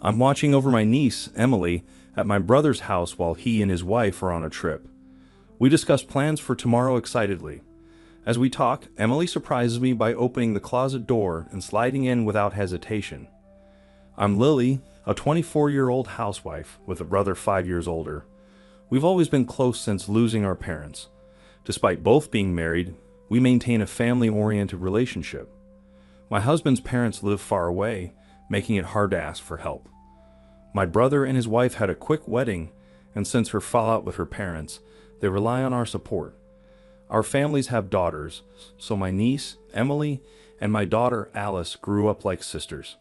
I'm watching over my niece, Emily, at my brother's house while he and his wife are on a trip. We discuss plans for tomorrow excitedly. As we talk, Emily surprises me by opening the closet door and sliding in without hesitation. I'm Lily, a 24-year-old housewife with a brother 5 years older. We've always been close since losing our parents. Despite both being married, we maintain a family-oriented relationship. My husband's parents live far away, making it hard to ask for help. My brother and his wife had a quick wedding, and since her fallout with her parents, they rely on our support. Our families have daughters, so my niece, Emily, and my daughter, Alice, grew up like sisters.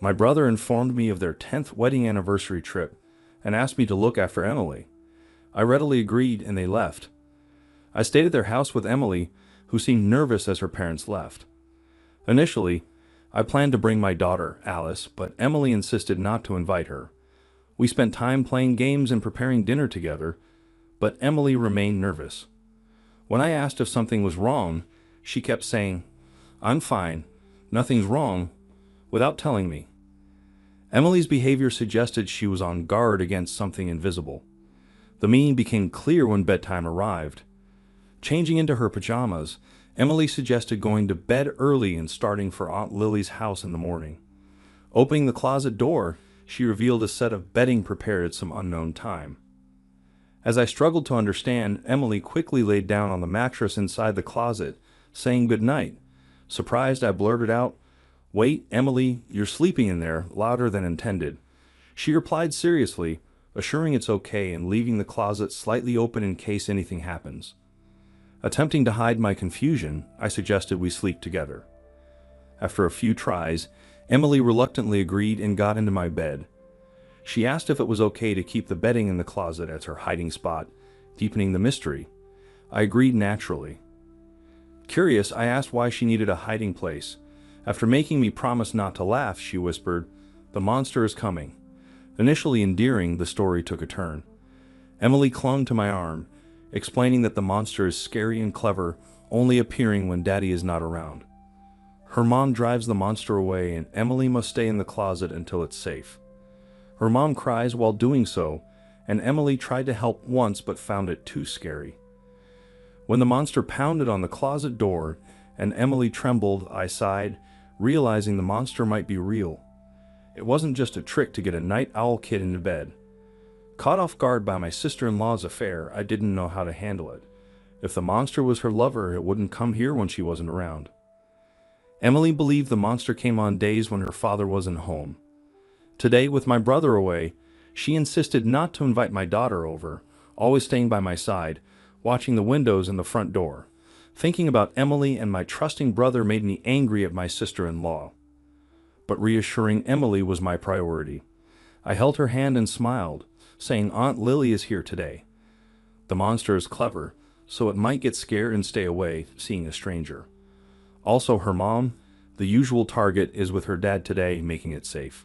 My brother informed me of their 10th wedding anniversary trip and asked me to look after Emily. I readily agreed and they left. I stayed at their house with Emily, who seemed nervous as her parents left. Initially, I planned to bring my daughter, Alice, but Emily insisted not to invite her. We spent time playing games and preparing dinner together, but Emily remained nervous. When I asked if something was wrong, she kept saying, "I'm fine, nothing's wrong," without telling me. Emily's behavior suggested she was on guard against something invisible. The meaning became clear when bedtime arrived. Changing into her pajamas, Emily suggested going to bed early and starting for Aunt Lily's house in the morning. Opening the closet door, she revealed a set of bedding prepared at some unknown time. As I struggled to understand, Emily quickly laid down on the mattress inside the closet, saying goodnight. Surprised, I blurted out, "Wait, Emily, you're sleeping in there," louder than intended. She replied seriously, assuring it's okay and leaving the closet slightly open in case anything happens. Attempting to hide my confusion, I suggested we sleep together. After a few tries, Emily reluctantly agreed and got into my bed. She asked if it was okay to keep the bedding in the closet as her hiding spot, deepening the mystery. I agreed naturally. Curious, I asked why she needed a hiding place. After making me promise not to laugh, she whispered, "The monster is coming." Initially endearing, the story took a turn. Emily clung to my arm, explaining that the monster is scary and clever, only appearing when Daddy is not around. Her mom drives the monster away and Emily must stay in the closet until it's safe. Her mom cries while doing so, and Emily tried to help once but found it too scary. When the monster pounded on the closet door and Emily trembled, I sighed, realizing the monster might be real. It wasn't just a trick to get a night owl kid into bed. Caught off guard by my sister-in-law's affair, I didn't know how to handle it. If the monster was her lover, it wouldn't come here when she wasn't around. Emily believed the monster came on days when her father wasn't home. Today, with my brother away, she insisted not to invite my daughter over, always staying by my side, watching the windows and the front door. Thinking about Emily and my trusting brother made me angry at my sister-in-law. But reassuring Emily was my priority. I held her hand and smiled, saying Aunt Lily is here today. The monster is clever, so it might get scared and stay away, seeing a stranger. Also, her mom, the usual target, is with her dad today, making it safe.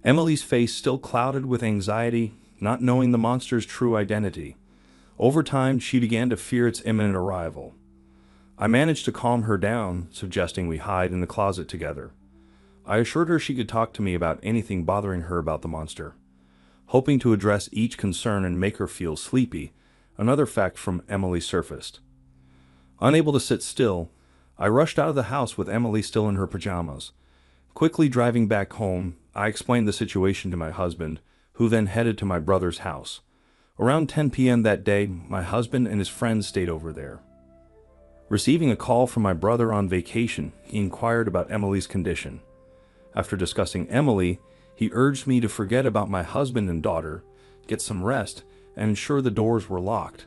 Emily's face still clouded with anxiety, not knowing the monster's true identity. Over time, she began to fear its imminent arrival. I managed to calm her down, suggesting we hide in the closet together. I assured her she could talk to me about anything bothering her about the monster. Hoping to address each concern and make her feel sleepy, another fact from Emily surfaced. Unable to sit still, I rushed out of the house with Emily still in her pajamas. Quickly driving back home, I explained the situation to my husband, who then headed to my brother's house. Around 10 p.m. that day, my husband and his friends stayed over there. Receiving a call from my brother on vacation, he inquired about Emily's condition. After discussing Emily, he urged me to forget about my husband and daughter, get some rest, and ensure the doors were locked.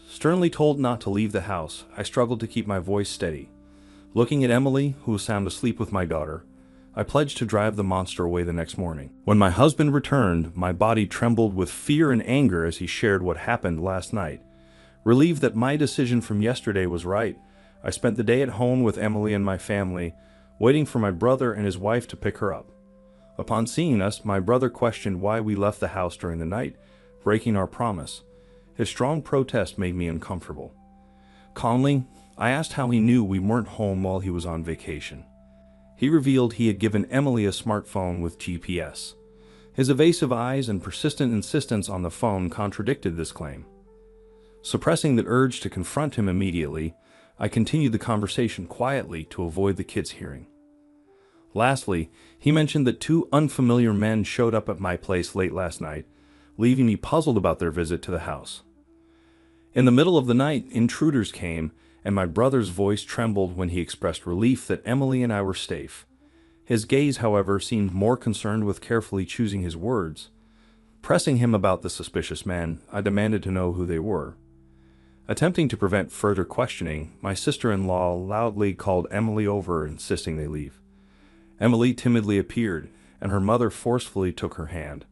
Sternly told not to leave the house, I struggled to keep my voice steady. Looking at Emily, who was sound asleep with my daughter, I pledged to drive the monster away the next morning. When my husband returned, my body trembled with fear and anger as he shared what happened last night. Relieved that my decision from yesterday was right, I spent the day at home with Emily and my family, waiting for my brother and his wife to pick her up. Upon seeing us, my brother questioned why we left the house during the night, breaking our promise. His strong protest made me uncomfortable. Calmly, I asked how he knew we weren't home while he was on vacation. He revealed he had given Emily a smartphone with GPS. His evasive eyes and persistent insistence on the phone contradicted this claim. Suppressing the urge to confront him immediately, I continued the conversation quietly to avoid the kids hearing. Lastly, he mentioned that two unfamiliar men showed up at my place late last night, leaving me puzzled about their visit to the house. In the middle of the night, intruders came, and my brother's voice trembled when he expressed relief that Emily and I were safe. His gaze, however, seemed more concerned with carefully choosing his words. Pressing him about the suspicious men, I demanded to know who they were. Attempting to prevent further questioning, my sister-in-law loudly called Emily over, insisting they leave. Emily timidly appeared, and her mother forcefully took her hand.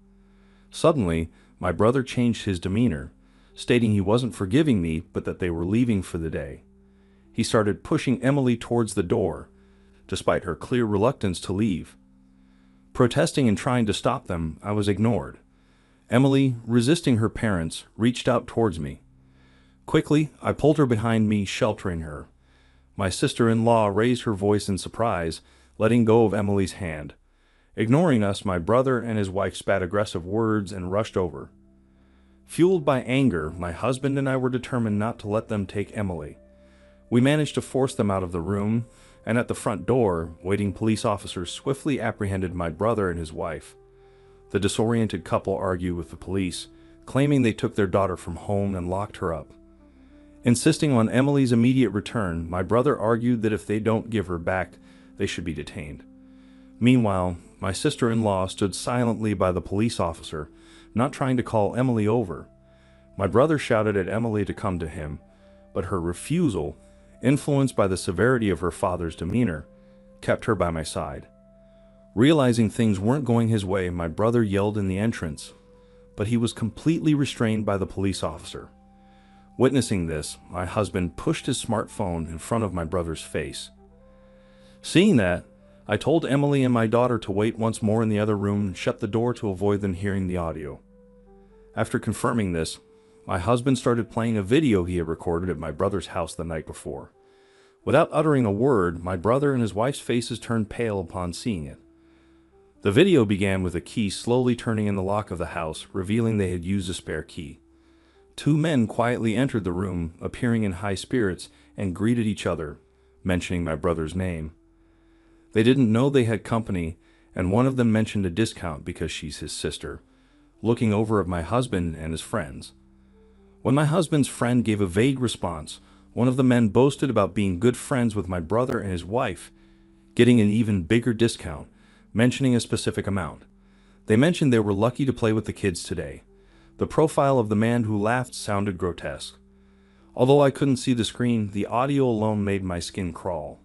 Suddenly, my brother changed his demeanor, stating he wasn't forgiving me, but that they were leaving for the day. He started pushing Emily towards the door, despite her clear reluctance to leave. Protesting and trying to stop them, I was ignored. Emily, resisting her parents, reached out towards me. Quickly, I pulled her behind me, sheltering her. My sister-in-law raised her voice in surprise, letting go of Emily's hand. Ignoring us, my brother and his wife spat aggressive words and rushed over. Fueled by anger, my husband and I were determined not to let them take Emily. We managed to force them out of the room, and at the front door, waiting police officers swiftly apprehended my brother and his wife. The disoriented couple argued with the police, claiming they took their daughter from home and locked her up. Insisting on Emily's immediate return, my brother argued that if they don't give her back, they should be detained. Meanwhile, my sister-in-law stood silently by the police officer, not trying to call Emily over. My brother shouted at Emily to come to him, but her refusal, influenced by the severity of her father's demeanor, kept her by my side. Realizing things weren't going his way, my brother yelled in the entrance, but he was completely restrained by the police officer. Witnessing this, my husband pushed his smartphone in front of my brother's face. Seeing that, I told Emily and my daughter to wait once more in the other room and shut the door to avoid them hearing the audio. After confirming this, my husband started playing a video he had recorded at my brother's house the night before. Without uttering a word, my brother and his wife's faces turned pale upon seeing it. The video began with a key slowly turning in the lock of the house, revealing they had used a spare key. Two men quietly entered the room, appearing in high spirits, and greeted each other, mentioning my brother's name. They didn't know they had company, and one of them mentioned a discount because she's his sister, looking over at my husband and his friends. When my husband's friend gave a vague response, one of the men boasted about being good friends with my brother and his wife, getting an even bigger discount, mentioning a specific amount. They mentioned they were lucky to play with the kids today. The profile of the man who laughed sounded grotesque. Although I couldn't see the screen, the audio alone made my skin crawl.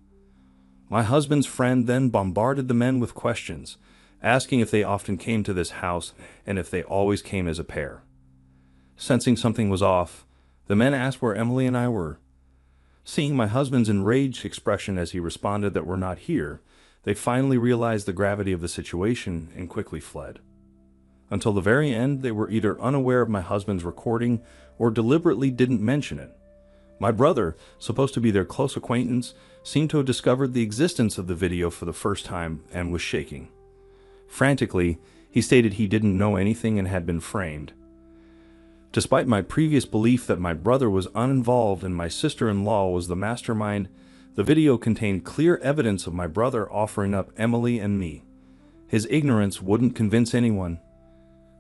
My husband's friend then bombarded the men with questions, asking if they often came to this house and if they always came as a pair. Sensing something was off, the men asked where Emily and I were. Seeing my husband's enraged expression as he responded that we're not here, they finally realized the gravity of the situation and quickly fled. Until the very end, they were either unaware of my husband's recording or deliberately didn't mention it. My brother, supposed to be their close acquaintance, seemed to have discovered the existence of the video for the first time and was shaking. Frantically, he stated he didn't know anything and had been framed. Despite my previous belief that my brother was uninvolved and my sister-in-law was the mastermind, the video contained clear evidence of my brother offering up Emily and me. His ignorance wouldn't convince anyone.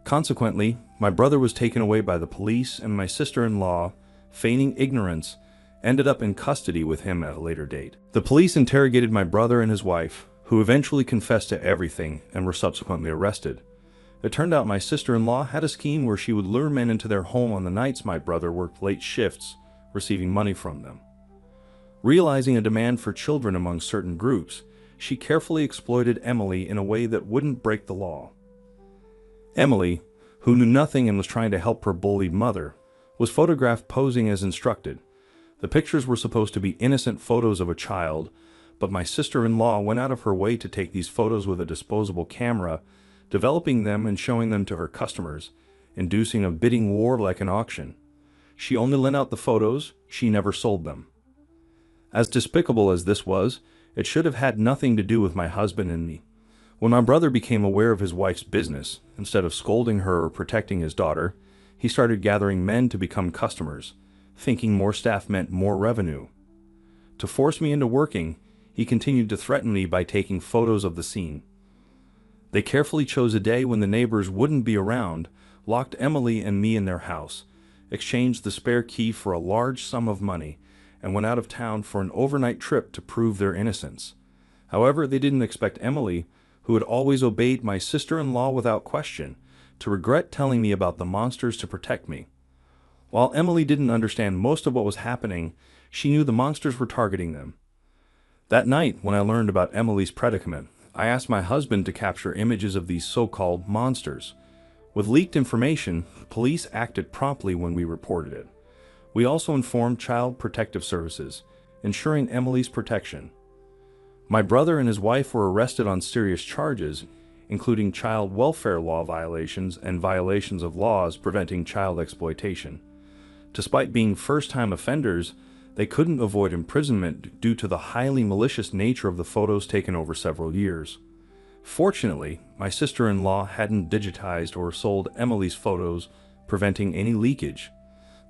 Consequently, my brother was taken away by the police, and my sister-in-law, feigning ignorance, ended up in custody with him at a later date. The police interrogated my brother and his wife, who eventually confessed to everything and were subsequently arrested. It turned out my sister-in-law had a scheme where she would lure men into their home on the nights my brother worked late shifts, receiving money from them. Realizing a demand for children among certain groups, she carefully exploited Emily in a way that wouldn't break the law. Emily, who knew nothing and was trying to help her bullied mother, was photographed posing as instructed. The pictures were supposed to be innocent photos of a child, but my sister-in-law went out of her way to take these photos with a disposable camera, developing them and showing them to her customers, inducing a bidding war like an auction. She only lent out the photos, she never sold them. As despicable as this was, It should have had nothing to do with my husband and me. When my brother became aware of his wife's business, instead of scolding her or protecting his daughter, he started gathering men to become customers, thinking more staff meant more revenue. To force me into working, he continued to threaten me by taking photos of the scene. They carefully chose a day when the neighbors wouldn't be around, locked Emily and me in their house, exchanged the spare key for a large sum of money, and went out of town for an overnight trip to prove their innocence. However, they didn't expect Emily, who had always obeyed my sister-in-law without question, to regret telling me about the monsters to protect me. While Emily didn't understand most of what was happening, she knew the monsters were targeting them. That night, when I learned about Emily's predicament, I asked my husband to capture images of these so-called monsters. With leaked information, police acted promptly when we reported it. We also informed Child Protective Services, ensuring Emily's protection. My brother and his wife were arrested on serious charges, including child welfare law violations and violations of laws preventing child exploitation. Despite being first-time offenders, they couldn't avoid imprisonment due to the highly malicious nature of the photos taken over several years. Fortunately, my sister-in-law hadn't digitized or sold Emily's photos, preventing any leakage.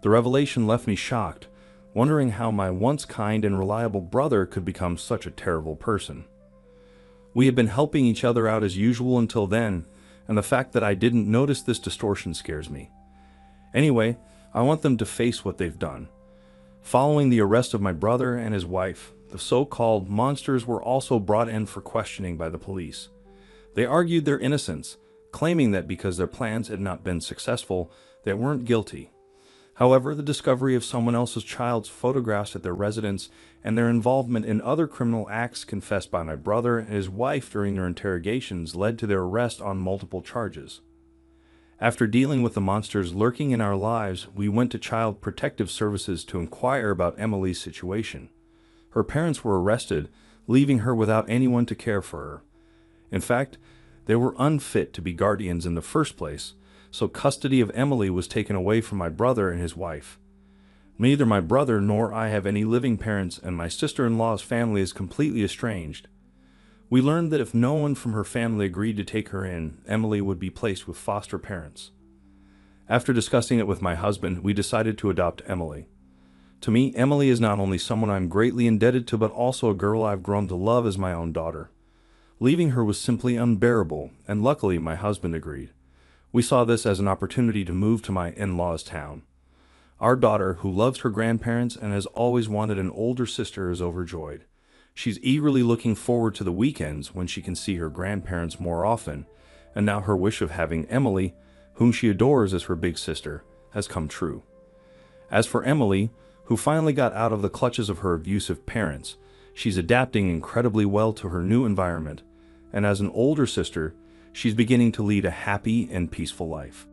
The revelation left me shocked, wondering how my once kind and reliable brother could become such a terrible person. We had been helping each other out as usual until then, and the fact that I didn't notice this distortion scares me. Anyway, I want them to face what they've done. Following the arrest of my brother and his wife, the so-called monsters were also brought in for questioning by the police. They argued their innocence, claiming that because their plans had not been successful, they weren't guilty. However, the discovery of someone else's child's photographs at their residence and their involvement in other criminal acts confessed by my brother and his wife during their interrogations led to their arrest on multiple charges. After dealing with the monsters lurking in our lives, we went to Child Protective Services to inquire about Emily's situation. Her parents were arrested, leaving her without anyone to care for her. In fact, they were unfit to be guardians in the first place, so custody of Emily was taken away from my brother and his wife. Neither my brother nor I have any living parents, and my sister-in-law's family is completely estranged. We learned that if no one from her family agreed to take her in, Emily would be placed with foster parents. After discussing it with my husband, we decided to adopt Emily. To me, Emily is not only someone I'm greatly indebted to, but also a girl I've grown to love as my own daughter. Leaving her was simply unbearable, and luckily my husband agreed. We saw this as an opportunity to move to my in-laws' town. Our daughter, who loves her grandparents and has always wanted an older sister, is overjoyed. She's eagerly looking forward to the weekends when she can see her grandparents more often, and now her wish of having Emily, whom she adores as her big sister, has come true. As for Emily, who finally got out of the clutches of her abusive parents, she's adapting incredibly well to her new environment, and as an older sister, she's beginning to lead a happy and peaceful life.